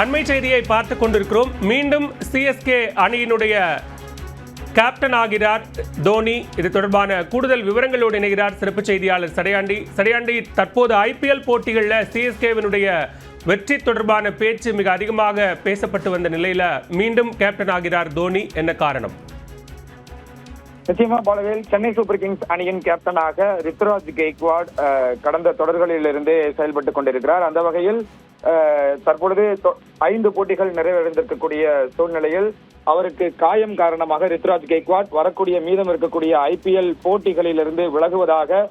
அண்மை செய்தியை பார்த்து கொண்டிருக்கிறோம். மீண்டும் சிஎஸ்கே அணியினுடைய கேப்டன் ஆகிறார் தோனி. இது தொடர்பான கூடுதல் விவரங்களோடு இணைகிறார் சிறப்பு செய்தியாளர் சடையாண்டி. தற்போது ஐபிஎல் போட்டிகளில் சிஎஸ்கேவினுடைய வெற்றி தொடர்பான பேச்சு மிக அதிகமாக பேசப்பட்டு வந்த நிலையில மீண்டும் கேப்டன் ஆகிறார் தோனி. என்ன காரணம்? நிச்சயமா பாலவேல், சென்னை சூப்பர் கிங்ஸ் அணியின் கேப்டனாக ரித்துராஜ் கெய்க்வாட் கடந்த தொடர்களிலிருந்து செயல்பட்டுக் கொண்டிருக்கிறார். அந்த வகையில் தற்பொழுது 5 போட்டிகள் நிறைவடைந்திருக்கக்கூடிய சூழ்நிலையில் அவருக்கு காயம் காரணமாக ரித்துராஜ் கெய்க்வாட் வரக்கூடிய மீதம் இருக்கக்கூடிய ஐபிஎல் போட்டிகளிலிருந்து விலகுவதாக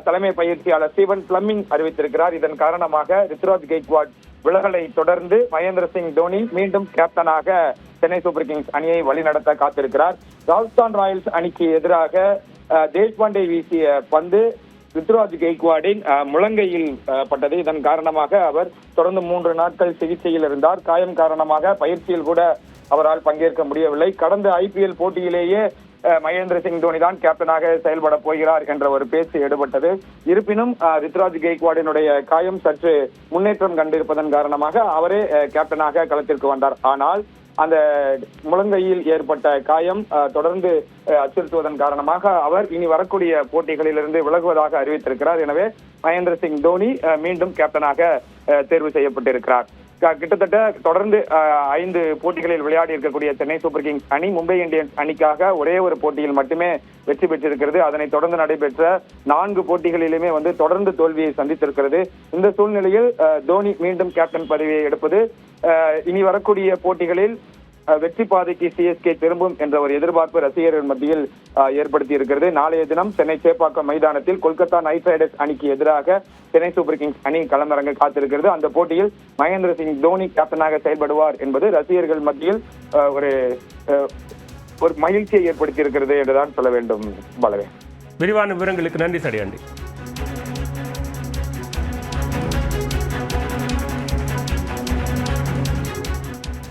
தலைமை பயிற்சியாளர் ஸ்டீவன் பிளமிங் அறிவித்திருக்கிறார். இதன் காரணமாக ரித்துராஜ் கெய்க்வாட் விலகலை தொடர்ந்து மகேந்திர சிங் தோனி மீண்டும் கேப்டனாக சென்னை சூப்பர் கிங்ஸ் அணியை வழிநடத்த காத்திருக்கிறார். ராஜஸ்தான் ராயல்ஸ் அணிக்கு எதிராக தேஷ்பாண்டே வீசிய பந்து ரித்துராஜ் கெய்க்வாடின் முழங்கையில் பட்டது. இதன் காரணமாக அவர் தொடர்ந்து 3 நாட்கள் சிகிச்சையில் இருந்தார். காயம் காரணமாக பயிற்சியில் கூட அவரால் பங்கேற்க முடியவில்லை. கடந்த ஐபிஎல் போட்டியிலேயே மகேந்திர சிங் தோனி தான் கேப்டனாக செயல்பட போகிறார் என்ற ஒரு பேச்சு எடுபட்டது. இருப்பினும் ரித்துராஜ் கெய்க்வாடினுடைய காயம் சற்று முன்னேற்றம் கண்டிருப்பதன் காரணமாக அவரே கேப்டனாக களத்திற்கு வந்தார். ஆனால் அந்த முழங்கையில் ஏற்பட்ட காயம் தொடர்ந்து அச்சுறுத்துவதன் காரணமாக அவர் இனி வரக்கூடிய போட்டிகளிலிருந்து விலகுவதாக அறிவித்திருக்கிறார். எனவே மகேந்திர சிங் தோனி மீண்டும் கேப்டனாக தேர்வு செய்யப்பட்டிருக்கிறார். கிட்டத்தட்ட தொடர்ந்து 5 போட்டிகளில் விளையாடி இருக்கக்கூடிய சென்னை சூப்பர் கிங்ஸ் அணி மும்பை இந்தியன்ஸ் அணிக்காக ஒரே ஒரு போட்டியில் மட்டுமே வெற்றி பெற்றிருக்கிறது. அதனைத் தொடர்ந்து நடைபெற்ற 4 போட்டிகளிலுமே தொடர்ந்து தோல்வியை சந்தித்திருக்கிறது. இந்த சூழ்நிலையில் தோனி மீண்டும் கேப்டன் பதவியை எடுப்பது இனி வரக்கூடிய போட்டிகளில் வெற்றி பாதைக்கு சிஎஸ்கே திரும்பும் என்ற ஒரு எதிர்பார்ப்பு ரசிகர்கள் மத்தியில் ஏற்படுத்தி இருக்கிறது. நாளைய தினம் சென்னை சேப்பாக்கம் மைதானத்தில் கொல்கத்தா நைட் ரைடர்ஸ் அணிக்கு எதிராக சென்னை சூப்பர் கிங்ஸ் அணி களமிறங்க காத்திருக்கிறது. அந்த போட்டியில் மகேந்திர சிங் தோனி கேப்டனாக செயல்படுவார் என்பது ரசிகர்கள் மத்தியில் ஒரு மகிழ்ச்சியை ஏற்படுத்தி இருக்கிறது என்றுதான் சொல்ல வேண்டும். பலவே விரிவான விவரங்களுக்கு நன்றி சடையாண்டி.